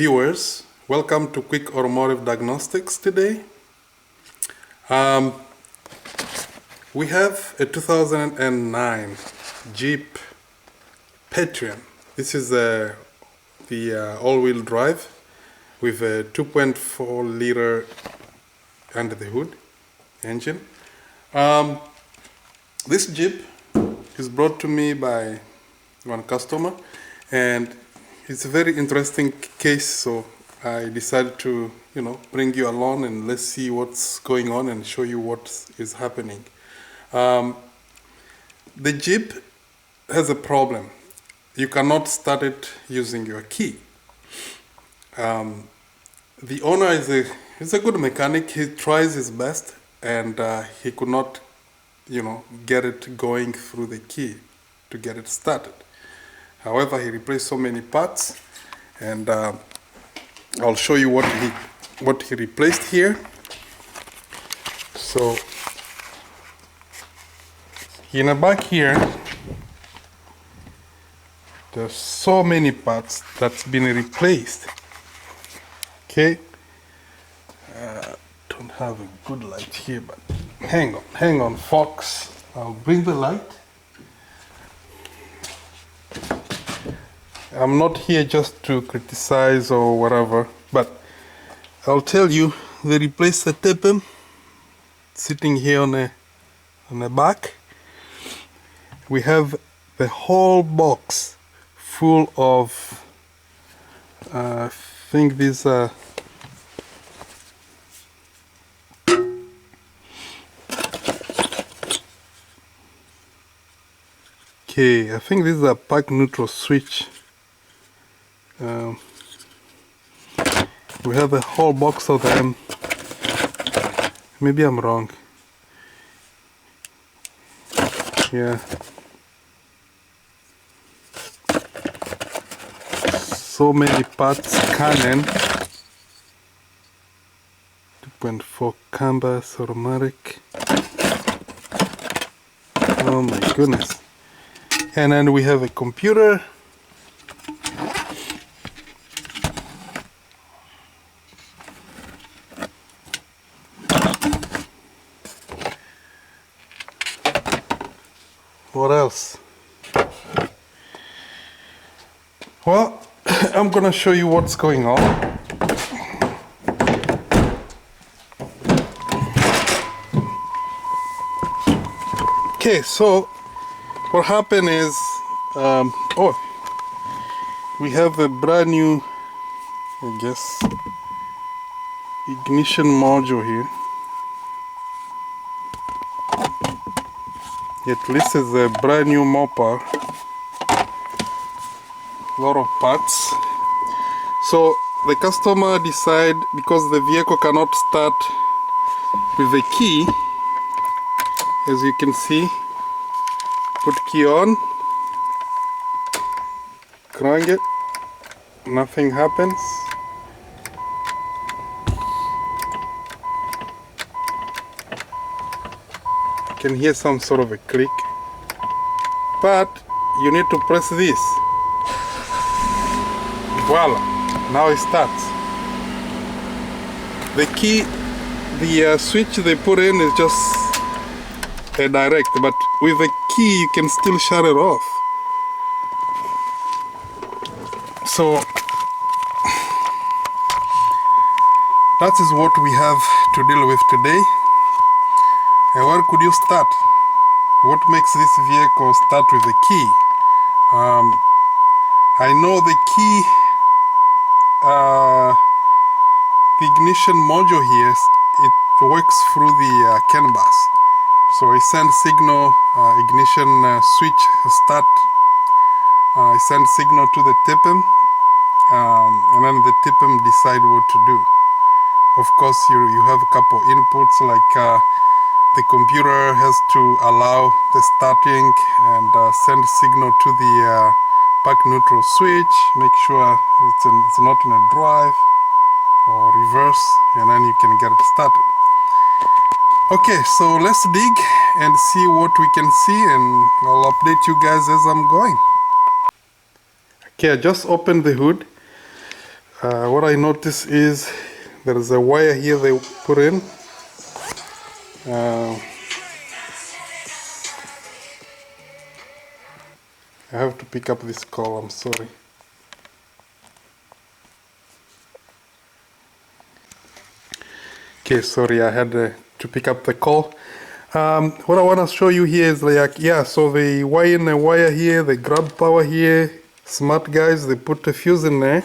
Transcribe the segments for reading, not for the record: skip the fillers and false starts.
viewers, welcome to Quick Automotive Diagnostics today. We have a 2009 Jeep Patriot. This is the all-wheel drive with a 2.4 liter under the hood engine. This Jeep is brought to me by one customer, and it's a very interesting case, so I decided to, bring you along and let's see what's going on and show you what is happening. The Jeep has a problem. You cannot start it using your key. The owner is a good mechanic. He tries his best, and he could not, get it going through the key to get it started. However, he replaced so many parts, and I'll show you what he replaced here. So in the back here, there's so many parts that's been replaced. Okay, don't have a good light here, but hang on, folks. I'll bring the light. I'm not here just to criticize or whatever, but I'll tell you, they replaced the symptom sitting here on the back. We have the whole box full of, I think these are I think this is a park neutral switch. We have a whole box of them. Maybe I'm wrong. Yeah. So many parts. Canon 2.4 canvas automatic. Oh my goodness. And then we have a computer. What else? Well, I'm gonna show you what's going on. Okay, so what happened is, we have a brand new, I guess, ignition module here. At least it's a brand new motor. A lot of parts. So the customer decided, because the vehicle cannot start with the key, as you can see, put key on, crank it, nothing happens. You can hear some sort of a click, but you need to press this. Voila, now it starts. The key, the switch they put in is just a direct, but with the key you can still shut it off. So that is what we have to deal with today. And where could you start? What makes this vehicle start with the key? I know the key, the ignition module here, it works through the CAN bus. So I send signal, ignition switch start, I send signal to the TIPM, and then the TIPM decide what to do. Of course, you have a couple inputs, like the computer has to allow the starting and send signal to the park neutral switch, make sure it's not in a drive or reverse, and then you can get it started. Okay, so let's dig and see what we can see, and I'll update you guys as I'm going. Okay, I just opened the hood. What I notice is there is a wire here they put in. I have to pick up this call, I'm sorry. Okay, sorry, I had to pick up the call. What I want to show you here is like, yeah, so they wire in a wire here, they grab power here. Smart guys, they put a fuse in there.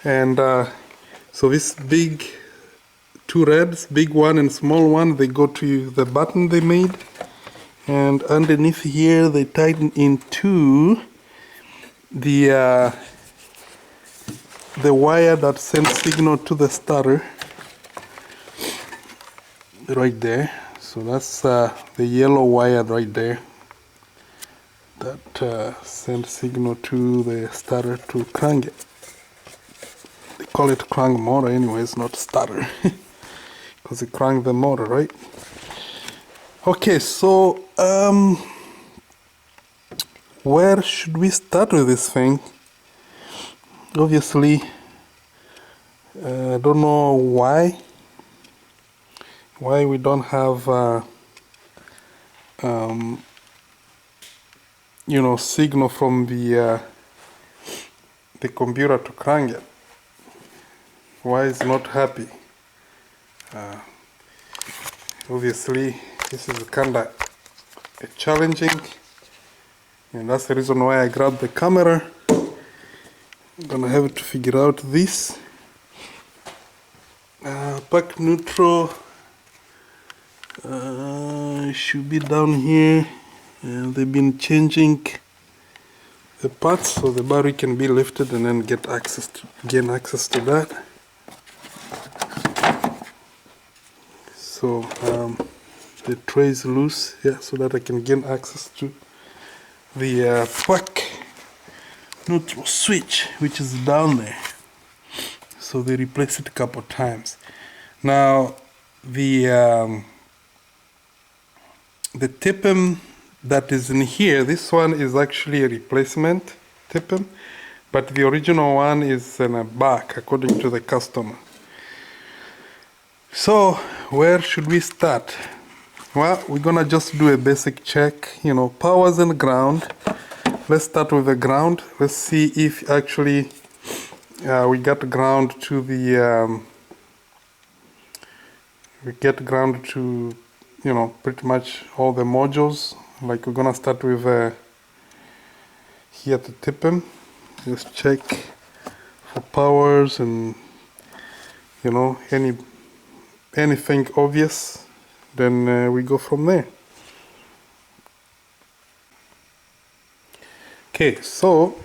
And so this big, two reds, big one and small one, they go to the button they made. And underneath here, they tighten into the wire that sends signal to the starter. Right there. So that's the yellow wire right there that sends signal to the starter to crank it. They call it crank motor anyways, not starter, because it crank the motor, right? Okay, so where should we start with this thing? Obviously, I don't know why we don't have you know, signal from the computer to crank it. Why is not happy? Obviously this is kinda challenging, and that's the reason why I grabbed the camera. I'm gonna have to figure out this. Pack neutral should be down here. They've been changing the parts so the battery can be lifted and then gain access to that. So the tray is loose, yeah, so that I can gain access to the pack neutral switch, which is down there. So they replaced it a couple times. Now the TIPM that is in here, this one is actually a replacement TIPM, but the original one is in a back according to the customer. So where should we start? Well, we're gonna just do a basic check, you know, powers and ground. Let's start with the ground. Let's see if actually we got ground to the we get ground to, you know, pretty much all the modules. Like we're gonna start with here to TIPM. Just check for powers and, you know, anything obvious, then we go from there. Okay, so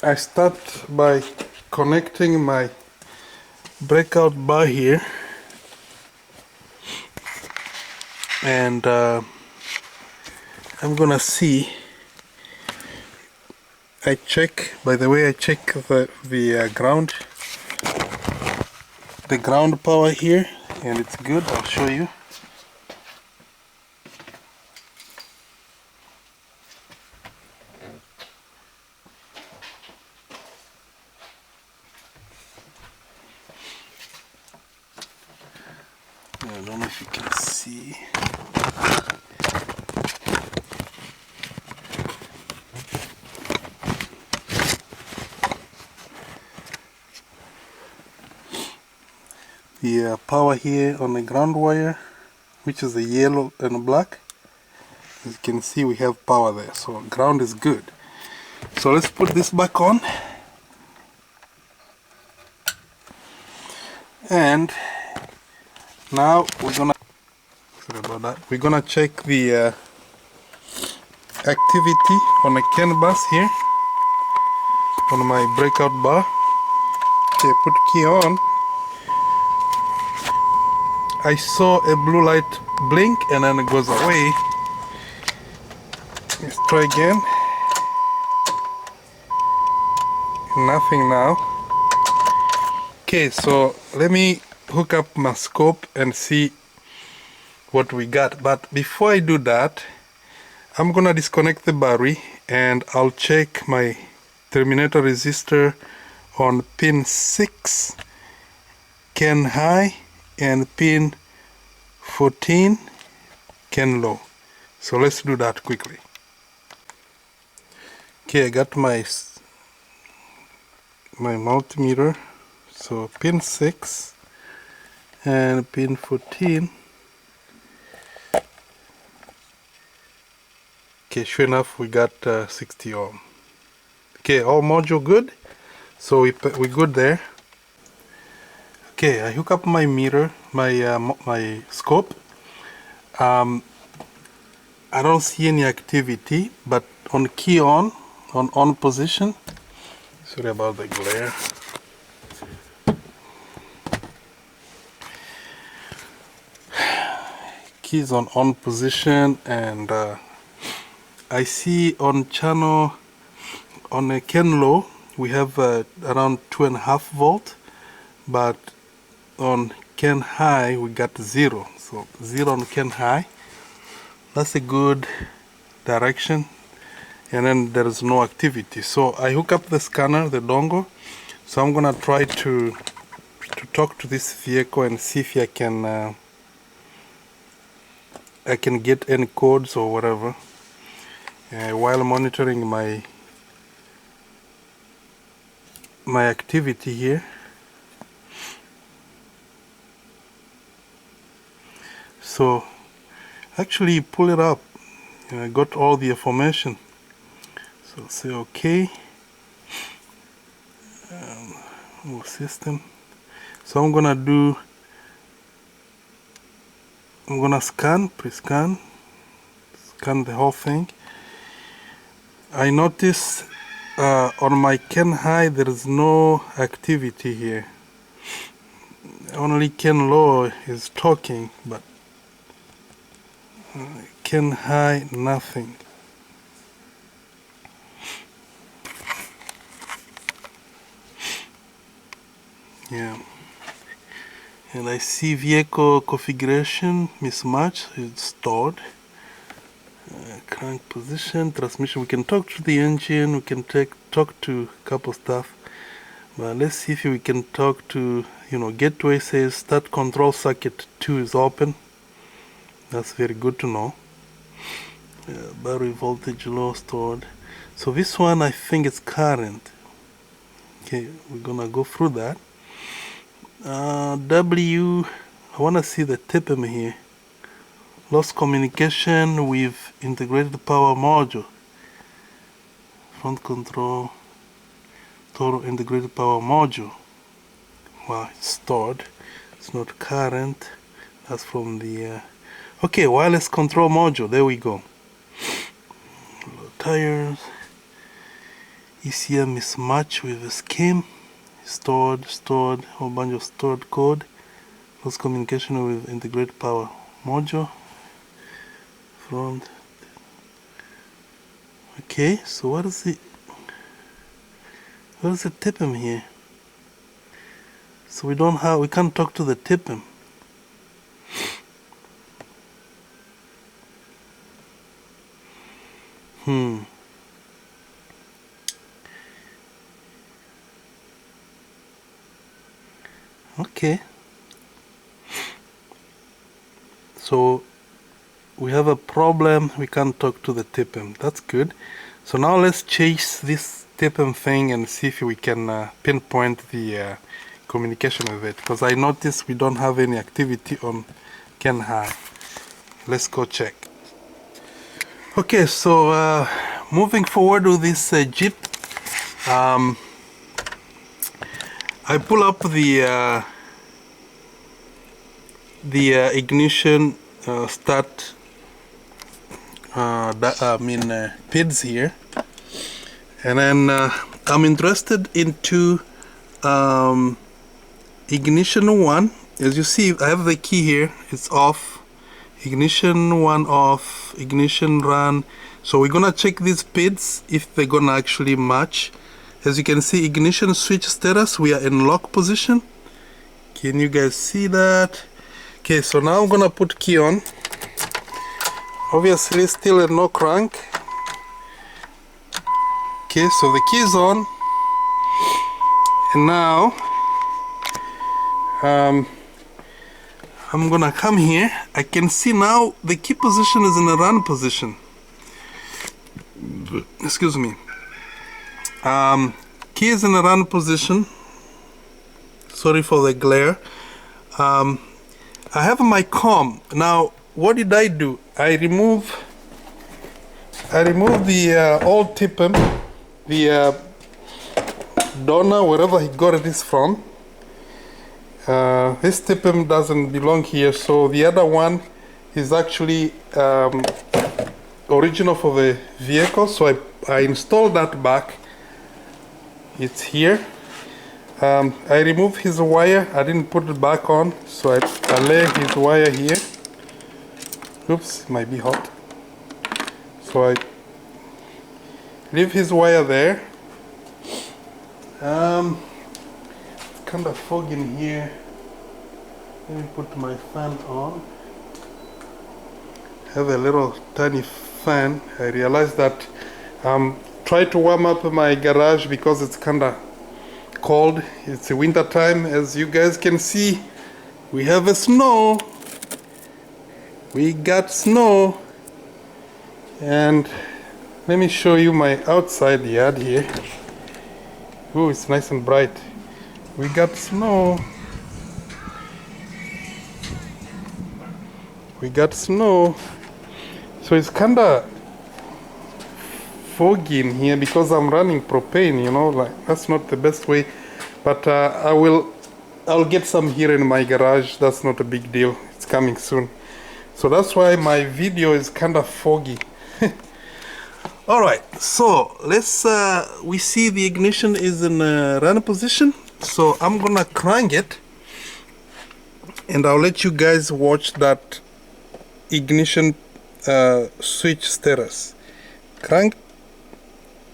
I start by connecting my breakout bar here, and I'm gonna see. I check, by the way, I check the ground power here, and it's good. I'll show you. I don't know if you can see. The power here on the ground wire, which is the yellow and black. As you can see, we have power there, so ground is good. So let's put this back on, and now we're gonna check the activity on the CAN bus here on my breakout bar. Okay, put key on. I saw a blue light blink and then it goes away. Let's try again. Nothing now. Okay, so let me hook up my scope and see what we got. But before I do that, I'm gonna disconnect the battery and I'll check my terminator resistor on pin 6 can high and pin 14 can low. So let's do that quickly. Okay, I got my multimeter. So pin 6 and pin 14. Okay, sure enough, we got 60 ohm. Okay, all module good. So we good there. Okay, I hook up my meter, my scope. I don't see any activity, but on key on position. Sorry about the glare. Keys on position, and I see on channel on a can low we have around 2.5 volt, but on can high we got 0. So 0 on can high. That's a good direction, and then there is no activity. So I hook up the scanner, the dongle. So I'm gonna try to talk to this vehicle and see if I can get any codes or whatever while monitoring my activity here. So actually pull it up. I got all the information. So say okay. More system. So I'm gonna scan, pre-scan, scan the whole thing. I notice on my can high there is no activity here. Only can low is talking, but can high nothing. Yeah. And I see vehicle configuration mismatch is stored. Crank position, transmission. We can talk to the engine. We can talk to a couple stuff. But let's see if we can talk to, gateway says start control circuit 2 is open. That's very good to know. Battery voltage low stored. So this one I think it's current. Okay, we're gonna go through that. W, I want to see the TIPM here. Lost communication with integrated power module. Front control, total integrated power module. Wow, it's stored. It's not current. That's from the okay, wireless control module. There we go. Low tires. ECM mismatch with the scheme. Stored, whole bunch of stored code. Lost communication with integrated power module. Front. Okay, so what is the TIPM here? So we can't talk to the TIPM. Okay. So we have a problem. We can't talk to the TIPM. That's good. So now let's chase this TIPM thing and see if we can pinpoint the communication with it. Because I noticed we don't have any activity on can high. Let's go check. Okay, so moving forward with this Jeep, I pull up the ignition start PIDs here, and then I'm interested into ignition 1. As you see, I have the key here. It's off. Ignition 1 off. Ignition run. So we're gonna check these PIDs if they're gonna actually match. As you can see, ignition switch status, we are in lock position. Can you guys see that? Okay, so now I'm gonna put key on. Obviously still a no crank. Okay, so the key is on, now I'm gonna come here. I can see now the key position is in a run position. Excuse me. Key is in a run position. Sorry for the glare. I have my comb. Now, what did I do? I remove the old tippum, the donor, wherever he got it from. This tippum doesn't belong here, so the other one is actually original for the vehicle. So I installed that back. It's here. I removed his wire. I didn't put it back on, so I lay his wire here. Oops, it might be hot. So I leave his wire there. Kind of fog in here. Let me put my fan on. Have a little tiny fan. I realized that try to warm up my garage because it's kind of cold. It's a winter time. As you guys can see, we have a snow. We got snow. And let me show you my outside yard here. Ooh, it's nice and bright. We got snow. We got snow. So it's kind of foggy in here because I'm running propane, you know, like that's not the best way. But I'll get some here in my garage. That's not a big deal. It's coming soon. So that's why my video is kind of foggy. All right, so let's we see the ignition is in a run position, so I'm gonna crank it and I'll let you guys watch that ignition switch status. Crank.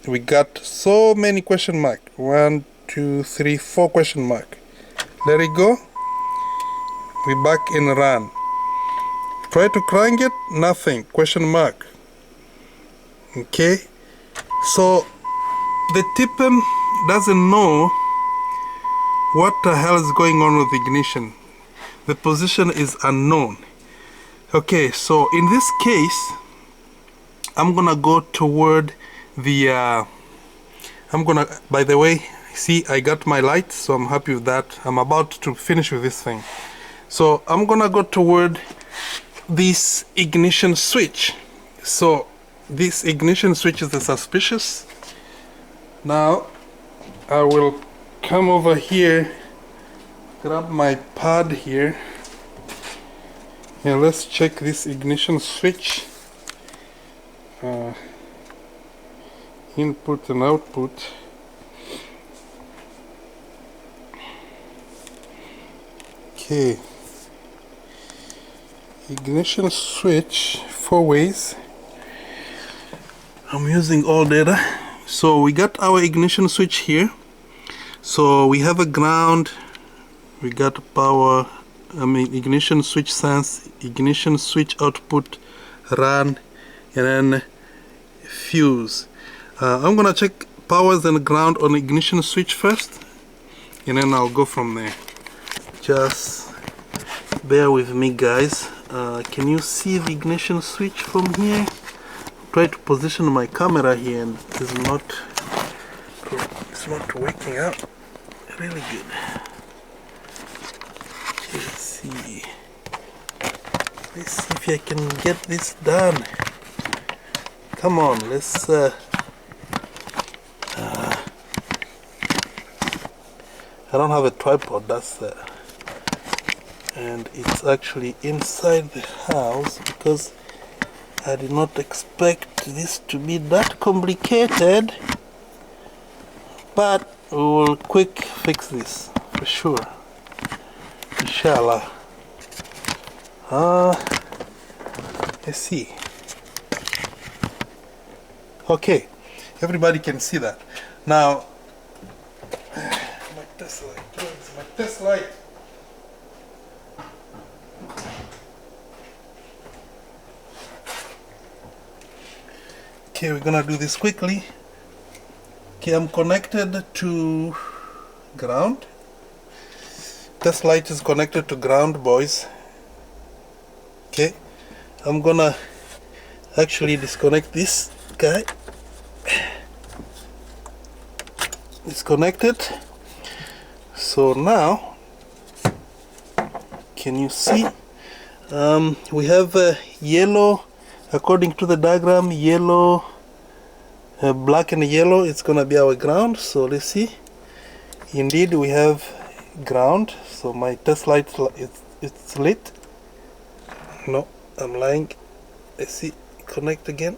We got so many question mark. 1, 2, 3, 4 question mark. Let it go. We back in run. Try to crank it. Nothing. Question mark. Okay, so the tippum doesn't know what the hell is going on with the ignition. The position is unknown. Okay, so in this case, I'm gonna go toward the by the way, see, I got my light, so I'm happy with that. I'm about to finish with this thing. So I'm gonna go toward this ignition switch. So this ignition switch is the suspicious. Now I will come over here, grab my pad here, and let's check this ignition switch. Input and output. Okay, ignition switch, 4 ways. I'm using all data. So we got our ignition switch here. So we have a ground, we got power, ignition switch sense, ignition switch output, run, and then fuse. I'm gonna check powers and ground on ignition switch first, and then I'll go from there. Just bear with me, guys. Can you see the ignition switch from here? Try to position my camera here, and it's not working out really good. Let's see if I can get this done. Come on, let's I don't have a tripod, that's and it's actually inside the house because I did not expect this to be that complicated, but we will quick fix this for sure, inshallah. Let's see. Okay, everybody can see that now. My test light, where's my test light? Okay, we're gonna do this quickly. Okay, I'm connected to ground. Test light is connected to ground, boys. Okay, I'm gonna actually disconnect this guy. Disconnected. So now, can you see? We have yellow, according to the diagram, yellow, black and yellow. It's gonna be our ground. So let's see. Indeed, we have ground. So my test light, it's lit. No, I'm lying. Let's see. Connect again.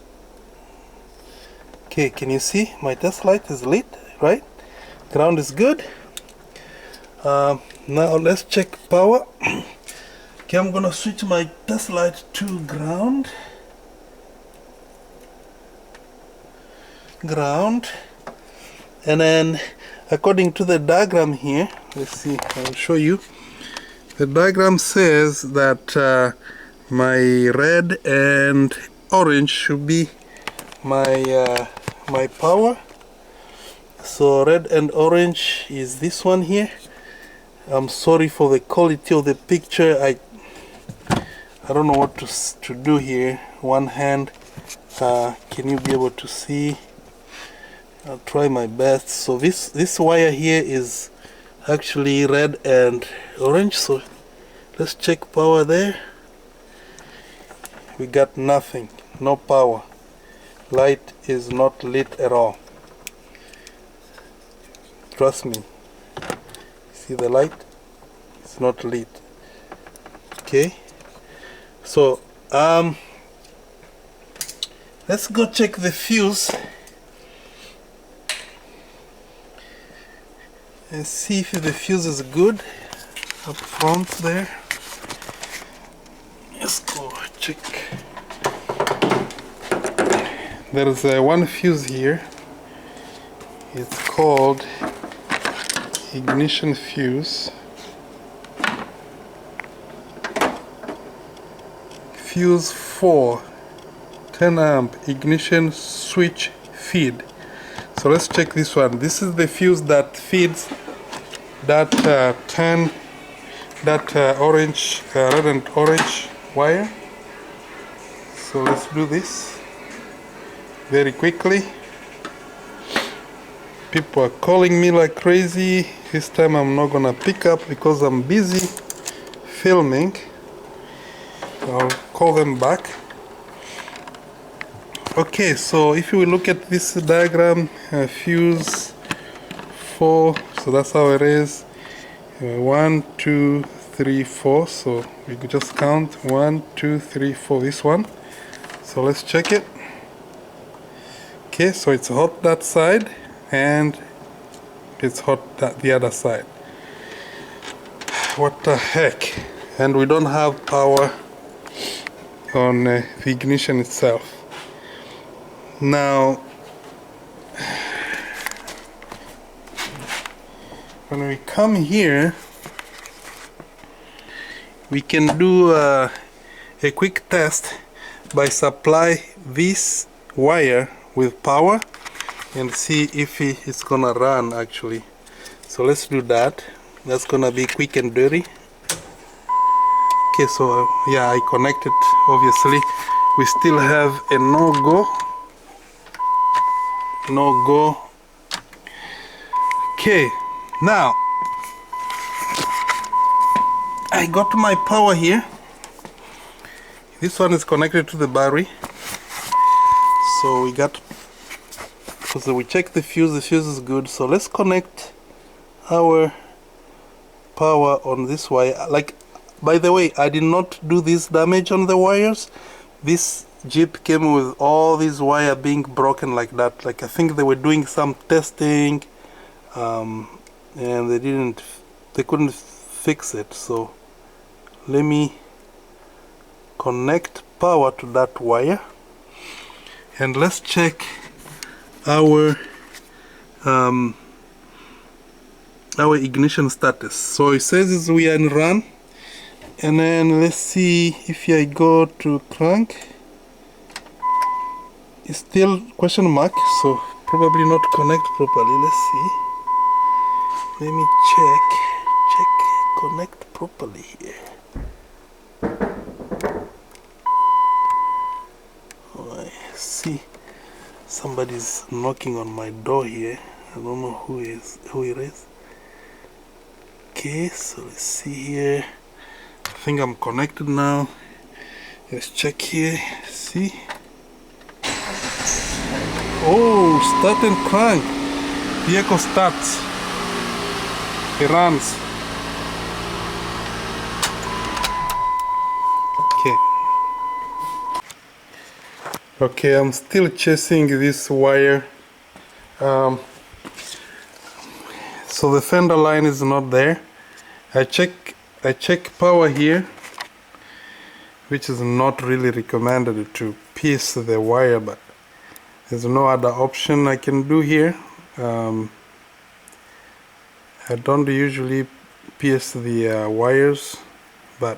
Okay, can you see? My test light is lit, right? Ground is good. Now let's check power. Okay, I'm gonna switch my test light to ground. Ground. And then according to the diagram here, let's see, I'll show you. The diagram says that my red and orange should be my my power. So red and orange is this one here. I'm sorry for the quality of the picture. I don't know what to do here. One hand, can you be able to see? I'll try my best. So this wire here is actually red and orange. So let's check power there. We got nothing, no power. Light is not lit at all. Trust me. See the light? It's not lit. Okay. So let's go check the fuse and see if the fuse is good up front there. Let's go check. There is one fuse here. It's called ignition fuse. Fuse 4, 10 amp ignition switch feed. So let's check this one. This is the fuse that feeds that orange, red and orange wire. So let's do this very quickly. People are calling me like crazy. This time I'm not gonna pick up because I'm busy filming. I'll call them back. Okay, so if you look at this diagram, fuse 4, so that's how it is. 1, 2, 3, 4. So we could just count 1, 2, 3, 4. This one. So let's check it. Okay, so it's hot that side and it's hot the other side. What the heck? And we don't have power on the ignition itself. Now when we come here, we can do a quick test by supply this wire with power and see if it's gonna run actually. So let's do that. That's gonna be quick and dirty. Okay, so yeah, I connected. Obviously we still have a no-go. Okay, now I got my power here. This one is connected to the battery. So we got, so we checked the fuse is good. So let's connect our power on this wire. Like, by the way, I did not do this damage on the wires. This Jeep came with all these wire being broken like that. Like, I think they were doing some testing and they couldn't fix it. So let me connect power to that wire and let's check our ignition status. So it says we are in run, and then let's see if I go to crank. It's still question mark, so probably not connect properly. Let's see. Let me check connect properly here. Oh, I see somebody's knocking on my door here. I don't know who it is. Okay, so let's see here. I think I'm connected now. Let's check here. See? Oh, start and crank. Vehicle starts. It runs. Okay. Okay, I'm still chasing this wire. So the fender line is not there. I check power here, which is not really recommended to pierce the wire, but there's no other option I can do here. I don't usually pierce the wires, but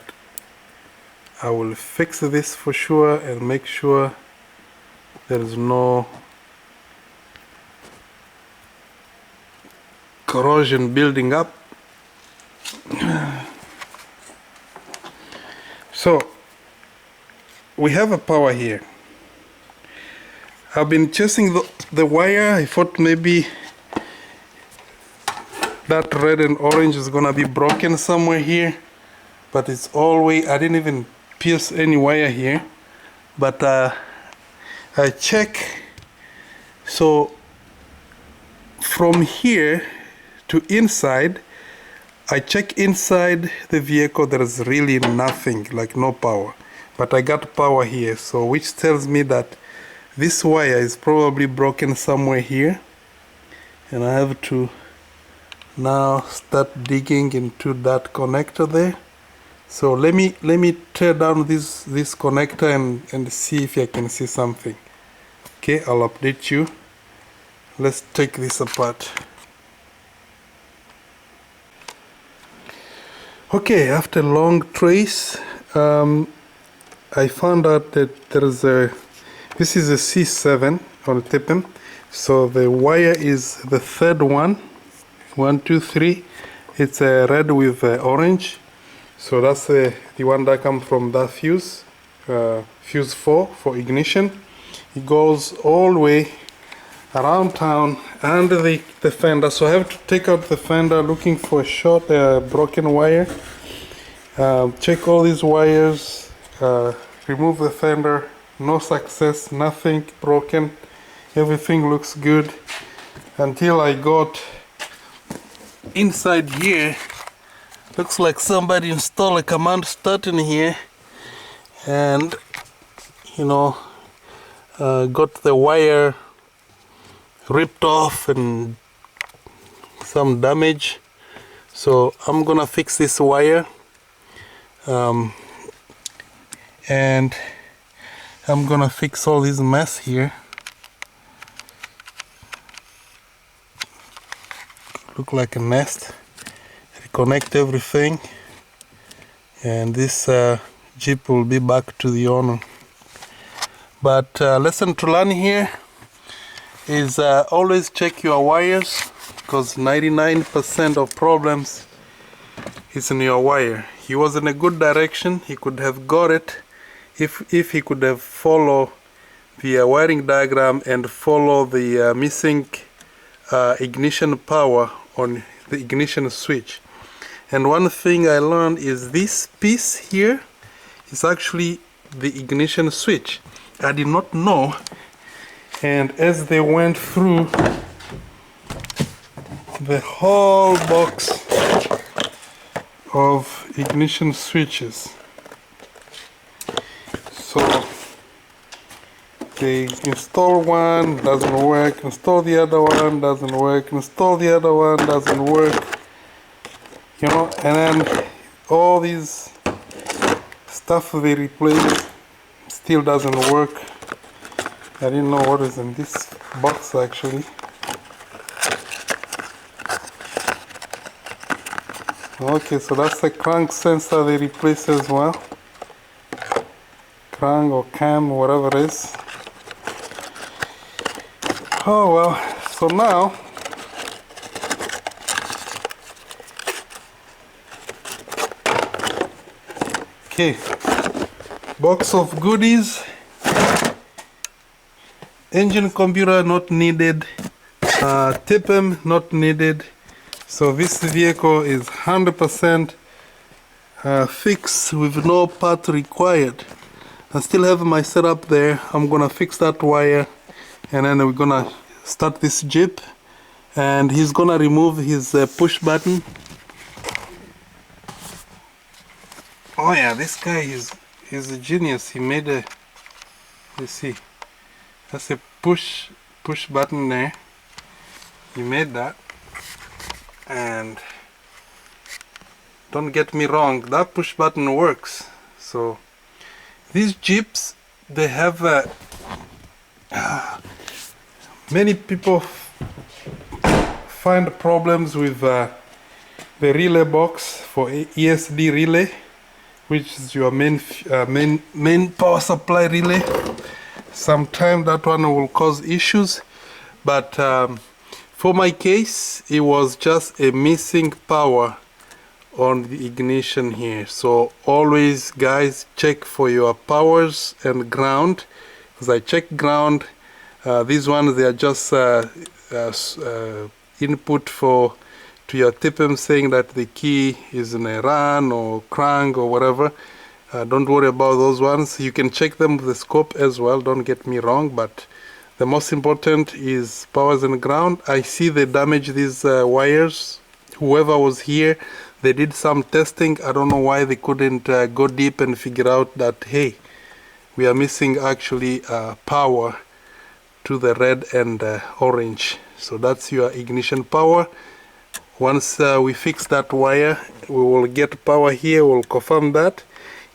I will fix this for sure and make sure there is no corrosion building up. So we have a power here. I've been chasing the wire. I thought maybe that red and orange is gonna be broken somewhere here, but it's always, I didn't even pierce any wire here, but I check. So from here to inside, I check inside the vehicle, there is really nothing, like no power, but I got power here, so which tells me that this wire is probably broken somewhere here, and I have to now start digging into that connector there. So let me tear down this connector and see if I can see something. Okay, I'll update you. Let's take this apart. Okay, after long trace, I found out that there's this is a C7 on the tip. So the wire is the third one. 1, 2, 3. It's red with orange. So that's the one that comes from that fuse, fuse 4 for ignition. It goes all the way around town and the fender. So I have to take out the fender looking for a short broken wire. Check all these wires, remove the fender. No success, nothing broken, everything looks good until I got inside here. Looks like somebody installed a command start in here and got the wire ripped off and some damage. So I'm gonna fix this wire and I'm gonna fix all this mess here. Look like a nest. Reconnect everything, and this Jeep will be back to the owner. But lesson to learn here is always check your wires, because 99% of problems is in your wire. He was in a good direction. He could have got it if he could have followed the wiring diagram and follow the missing ignition power on the ignition switch. And one thing I learned is this piece here is actually the ignition switch. I did not know, and as they went through the whole box of ignition switches, so they install one, doesn't work, install the other one, doesn't work, install the other one, doesn't work, and then all these stuff they replace still doesn't work. I didn't know what is in this box actually. Okay, so that's the crank sensor they replace as well. Crank or cam, whatever it is. Oh well, so now Okay, box of goodies. Engine computer not needed. TPM not needed. So this vehicle is 100% fixed with no part required. I still have my setup there. I'm gonna fix that wire, and then we're gonna start this Jeep, and he's gonna remove his push button. Oh yeah, this guy is a genius. He made a, let's see, that's a push button there. He made that, and don't get me wrong, that push button works. So these Jeeps, they have many people find problems with the relay box for ESD relay, which is your main power supply relay. Sometimes that one will cause issues, but for my case, it was just a missing power on the ignition here. So always, guys, check for your powers and ground. As I check ground, these ones, they are just input to your TPM saying that the key is in a run or crank or whatever. Don't worry about those ones. You can check them with the scope as well, don't get me wrong, but the most important is powers and ground. I see they damaged these wires. Whoever was here, they did some testing. I don't know why they couldn't go deep and figure out that, hey, we are missing actually power to the red and orange. So that's your ignition power. Once we fix that wire, we will get power here, we'll confirm that,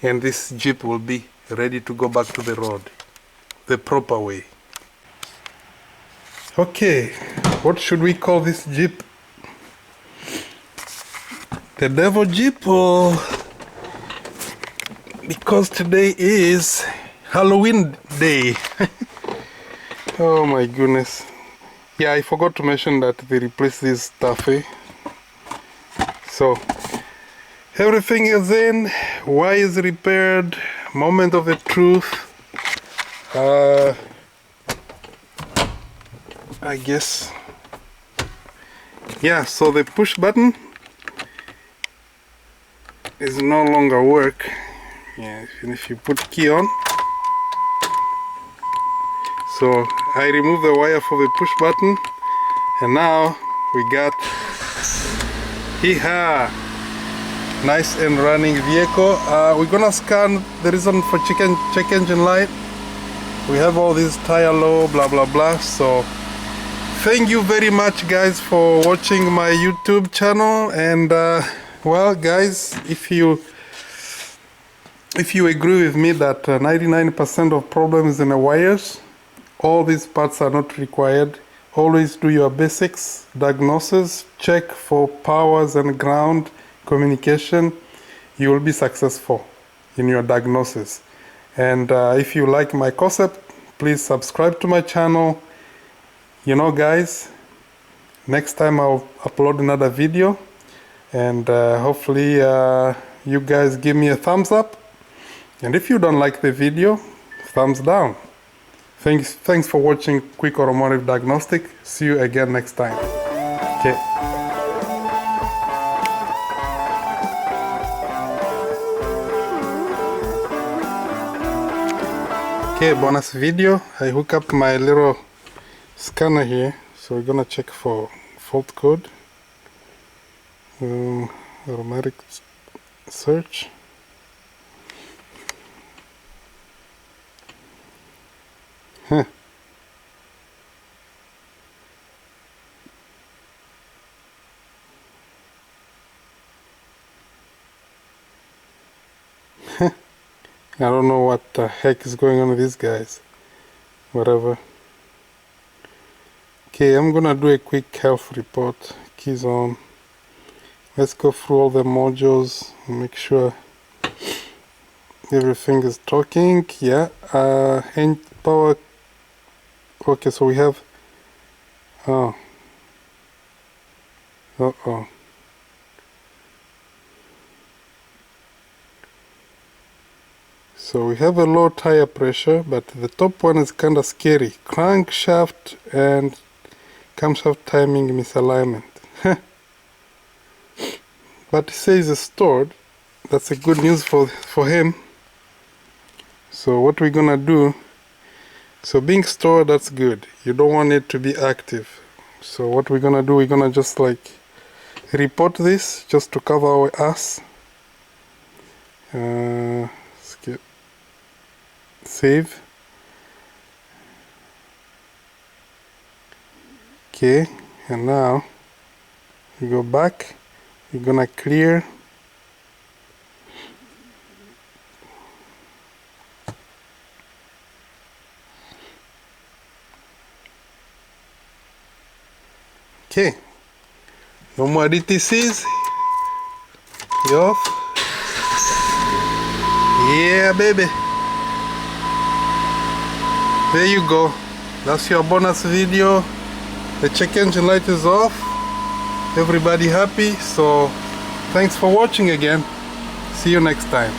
and this Jeep will be ready to go back to the road the proper way. Okay, what should we call this Jeep? The Devil Jeep, or because today is Halloween day. Oh my goodness. Yeah, I forgot to mention that they replaced this stuff, eh? So everything is in, wire is repaired, moment of the truth. I guess, yeah, so the push button is no longer work. Yeah, if you put key on, so I remove the wire for the push button, and now we got nice and running vehicle. We're gonna scan the reason for check engine light. We have all these tire low, blah blah blah. So thank you very much, guys, for watching my YouTube channel. And well, guys, if you agree with me that 99% of problems in the wires, all these parts are not required. Always do your basics, diagnosis, check for powers and ground communication. You will be successful in your diagnosis. And if you like my concept, please subscribe to my channel. You know, guys, next time I'll upload another video, and hopefully you guys give me a thumbs up, and if you don't like the video, thumbs down. Thanks for watching Quick Automotive Diagnostic. See you again next time. Okay. Okay, bonus video. I hook up my little scanner here, so we're gonna check for fault code. Automatic search. Huh. I don't know what the heck is going on with these guys. Whatever. Okay, I'm gonna do a quick health report. Keys on. Let's go through all the modules and make sure everything is talking. Yeah. And power. Okay, so we have. Oh. So we have a low tire pressure, but the top one is kind of scary. Crankshaft and camshaft timing misalignment. But it says it's stored. That's a good news for him. So what we're gonna do, so being stored, that's good. You don't want it to be active. So what we're gonna do, we're gonna just like report this just to cover our ass. Skip. Save. Okay, and now we go back. We're gonna clear. Okay, no more DTCs. You off? Yeah, baby. There you go. That's your bonus video. The check engine light is off. Everybody happy. So thanks for watching again. See you next time.